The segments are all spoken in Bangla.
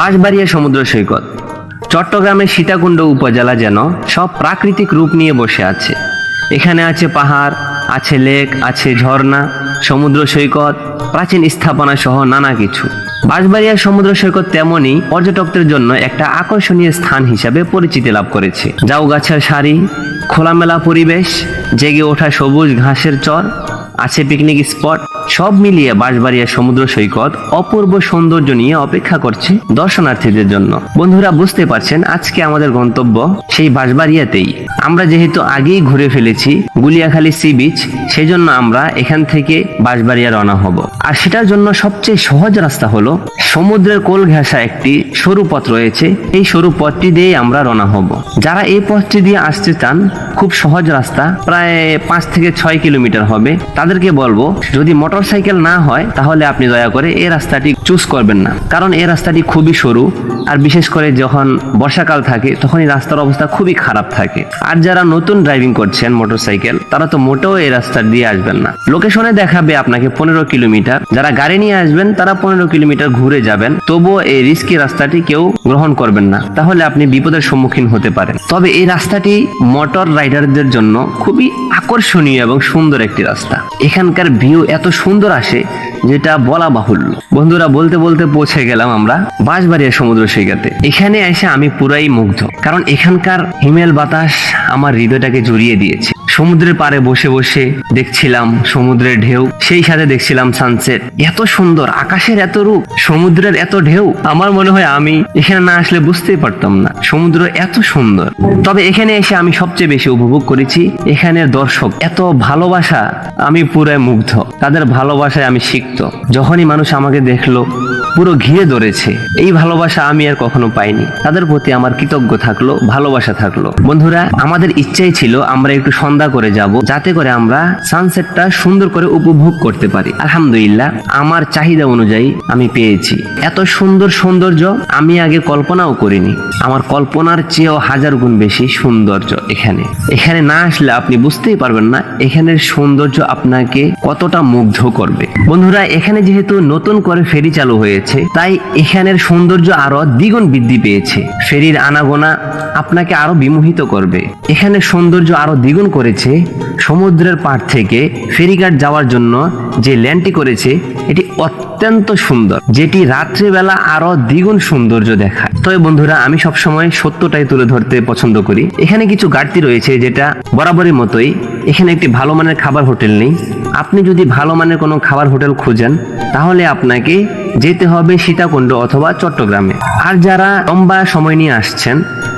বাঁশবাড়িয়া সমুদ্র সৈকত চট্টগ্রামের সীতাকুণ্ড উপজেলা যেন সব প্রাকৃতিক রূপ নিয়ে বসে আছে। এখানে আছে পাহাড়, আছে লেক, আছে ঝর্ণা, সমুদ্র সৈকত, প্রাচীন স্থাপনা সহ নানা কিছু। বাঁশবাড়িয়া সমুদ্র সৈকত তেমনই পর্যটকদের জন্য একটা আকর্ষণীয় স্থান হিসাবে পরিচিতি লাভ করেছে। ঝাউ গাছের সারি, খোলামেলা পরিবেশ, জেগে ওঠা সবুজ ঘাসের চর, আছে পিকনিক স্পট, সব মিলিয়ে বাঁশবাড়িয়া সমুদ্র সৈকত অপূর্ব সৌন্দর্য নিয়ে অপেক্ষা করছে দর্শনার্থীদের জন্য। বন্ধুরা বুঝতে পারছেন আজকে আমাদের গন্তব্য সেই বাঁশবাড়িয়াতেই। আমরা যেহেতু আগেই ঘুরে ফেলেছি গুলিয়াখালী সি বিচ, সেই জন্য আমরা এখান থেকে বাঁশবাড়িয়া রওনা হব। আর সেটার জন্য সবচেয়ে সহজ রাস্তা হলো সমুদ্রের কোল ঘেঁষা একটি সরু পথ রয়েছে, এই সরু পথটি দিয়ে আমরা রওনা হব। যারা এই পথটি দিয়ে আসতে চান, খুব সহজ রাস্তা, প্রায় 5 থেকে 6 কিলোমিটার হবে। তাদেরকে বলবো যদি মোটরসাইকেল না হয় তাহলে আপনি দয়া করে এই রাস্তাটি চুজ করবেন না, কারণ এই রাস্তাটি খুবই সরু, আর বিশেষ করে যখন বর্ষাকাল থাকে তখন এই রাস্তার অবস্থা খুবই খারাপ থাকে। আর যারা নতুন ড্রাইভিং করছেন মোটরসাইকেল, তারা তো মোটেও এই রাস্তা দিয়ে আসবেন না। লোকেশনে দেখাবে আপনাকে 15 কিলোমিটার, যারা গাড়ি নিয়ে আসবেন তারা 15 কিলোমিটার ঘুরে যাবেন। তবুও এই রিস্কি রাস্তাটি কেউ গ্রহণ করবেন না, তাহলে আপনি বিপদের সম্মুখীন হতে পারেন। তবে এই রাস্তাটি মোটর রাইডারদের জন্য খুবই আকর্ষণীয় এবং সুন্দর একটি রাস্তা। এখানকার ভিউ এত সুন্দর আসে যেটা বলা বাহুল্য। বন্ধুরা বলতে বলতে পৌঁছে গেলাম আমরা বাঁশবাড়িয়া সমুদ্র সৈকতে। এখানে এসে আমি পুরাই মুগ্ধ, কারণ এখানকার হিমেল বাতাস আমার হৃদয়টাকে জড়িয়ে দিয়েছে। সমুদ্রের পাড়ে বসে বসে দেখছিলাম সমুদ্রের ঢেউ, সেই সাথে দেখছিলাম সানসেট। এত সুন্দর, আকাশের এত রূপ, সমুদ্রের এত ঢেউ, আমার মনে হয় আমি এখানে না আসলে বুঝতেই পারতাম না সমুদ্র এত সুন্দর। তবে এখানে এসে আমি সবচেয়ে বেশি উপভোগ করেছি এখানের দর্শক, এত ভালোবাসা, আমি পুরাই মুগ্ধ। তাদের ভালোবাসায় আমি সিক্ত। যখনই মানুষ আমাকে দেখলো পুরো ঘিরে ধরেছে। এই ভালোবাসা আমি আর কখনো পাইনি। তাদের প্রতি আমার কৃতজ্ঞ থাকলো, ভালোবাসা থাকলো। বন্ধুরা আমাদের ইচ্ছাই ছিল আমরা একটু সন্ধ্যা করে যাব, যাতে করে আমরা সানসেটটা সুন্দর করে উপভোগ করতে পারি। আলহামদুলিল্লাহ আমার চাহিদা অনুযায়ী আমি পেয়েছি। এত সুন্দর সৌন্দর্য আমি আগে কল্পনাও করিনি। আমার কল্পনার চেয়েও 1000 গুণ বেশি সৌন্দর্য এখানে। এখানে না আসলে আপনি বুঝতেই পারবেন না এখানের সৌন্দর্য আপনাকে কতটা মুগ্ধ করবে। বন্ধুরা এখানে যেহেতু নতুন করে ফেরি চালু হয়েছে, তাই এখানের সৌন্দর্য আরো দ্বিগুণ বৃদ্ধি পেয়েছে। ফেরির আনাগোনা আপনাকে আরো বিমোহিত করবে। এখানে সৌন্দর্য আরো দ্বিগুণ করেছে সমুদ্রের পাড় থেকে ফেরিঘাট যাওয়ার জন্য যে ল্যান্ডটি করেছে, এটি অত্যন্ত সুন্দর, যেটি রাত্রিবেলা আরো দ্বিগুণ সৌন্দর্য দেখায়। তবে বন্ধুরা আমি সবসময় সত্যটাই তুলে ধরতে পছন্দ করি। এখানে কিছু ঘাটতি রয়েছে, যেটা বরাবরের মতোই। এখানে একটি ভালো মানের খাবার হোটেল নেই। আপনি যদি ভালো মানের কোনো খাবার হোটেল খুঁজেন তাহলে আপনাকে যেতে হবে সীতাকুণ্ড অথবা চট্টগ্রামে। আর যারা লম্বা সময় নিয়ে আসছেন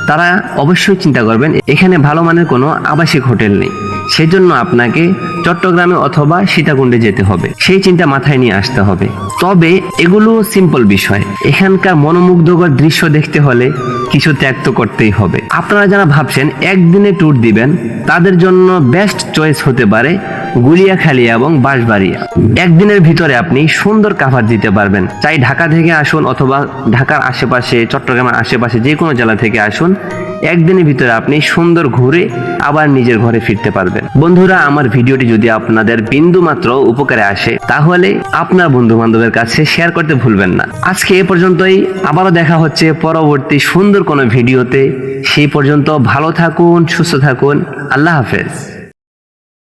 তারা অবশ্যই চিন্তা করবেন এখানে ভালো মানের কোনো আবাসিক হোটেল নেই, সেজন্য আপনাকে চট্টগ্রামে অথবা সীতাকুণ্ডে যেতে হবে। সেই চিন্তা মাথায় নিয়ে আসতে হবে। তবে এগুলো সিম্পল বিষয়। এখানকার মনোমুগ্ধকর দৃশ্য দেখতে হলে কিছু ত্যাগ তো করতেই হবে। আপনারা যারা ভাবছেন একদিনে ট্যুর দিবেন, তাদের জন্য বেস্ট চয়েস হতে পারে গুলিয়াখালী এবং বাঁশবাড়িয়া। একদিনের ভিতরে আপনি সুন্দর কাভার দিতে পারবেন। চাই ঢাকা থেকে আসুন অথবা ঢাকার আশেপাশে, চট্টগ্রামের আশেপাশে যে কোনো জেলা থেকে আসুন, একদিনের ভিতরে আপনি সুন্দর ঘুরে আবার নিজের ঘরে ফিরতে পারবেন। বন্ধুরা আমার ভিডিওটি যদি আপনাদের বিন্দু মাত্র উপকারে আসে তাহলে আপনার বন্ধু বান্ধবের কাছে শেয়ার করতে ভুলবেন না। আজকে এ পর্যন্তই, আবারও দেখা হচ্ছে পরবর্তী সুন্দর কোনো ভিডিওতে। সেই পর্যন্ত ভালো থাকুন, সুস্থ থাকুন। আল্লাহ হাফেজ।